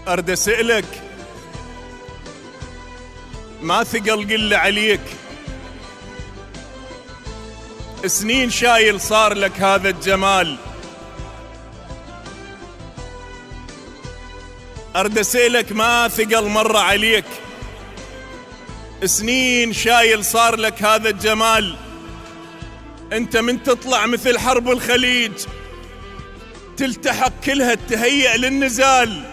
أرد أسألك، ما ثقل قل عليك، سنين شايل صار لك هذا الجمال. أرد أسألك، ما ثقل مر عليك، سنين شايل صار لك هذا الجمال. انت من تطلع مثل حرب الخليج تلتحق كلها تهيأ للنزال،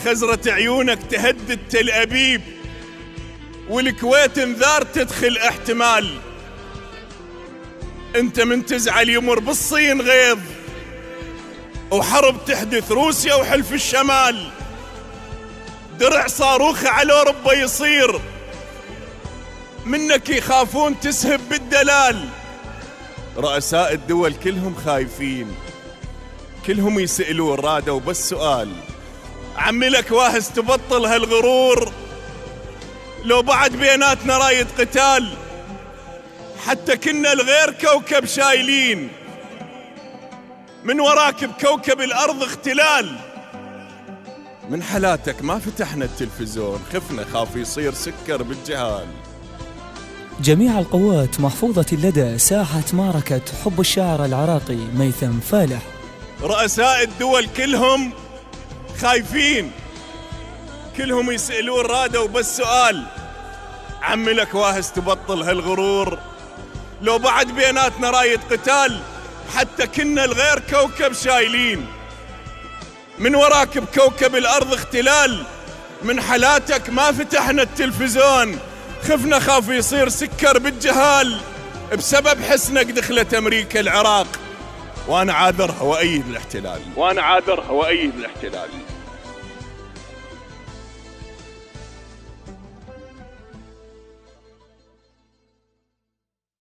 خزرة عيونك تهدد تل أبيب، والكويت انذار تدخل احتمال. انت من تزعل يمر بالصين غيظ، وحرب تحدث روسيا وحلف الشمال، درع صاروخ على أوروبا يصير، منك يخافون تسهب بالدلال. رؤساء الدول كلهم خايفين، كلهم يسألون رادوا بس سؤال، عمي لك واهز تبطل هالغرور، لو بعد بيناتنا رايد قتال، حتى كنا الغير كوكب شايلين، من وراك بكوكب الأرض اختلال. من حالاتك ما فتحنا التلفزيون، خفنا خاف يصير سكر بالجهال. جميع القوات محفوظة لدى ساحة معركة حب الشاعر العراقي ميثم فالح. رؤساء الدول كلهم خايفين، كلهم يسألون رادوا بس سؤال، عمي لك واهز تبطل هالغرور، لو بعد بيناتنا رايد قتال، حتى كنا الغير كوكب شايلين، من وراك بكوكب الأرض اختلال. من حالاتك ما فتحنا التلفزيون، خفنا خاف يصير سكر بالجهال، بسبب حسنك دخلت أمريكا العراق، وأنا عاذرها وأيد الاحتلال.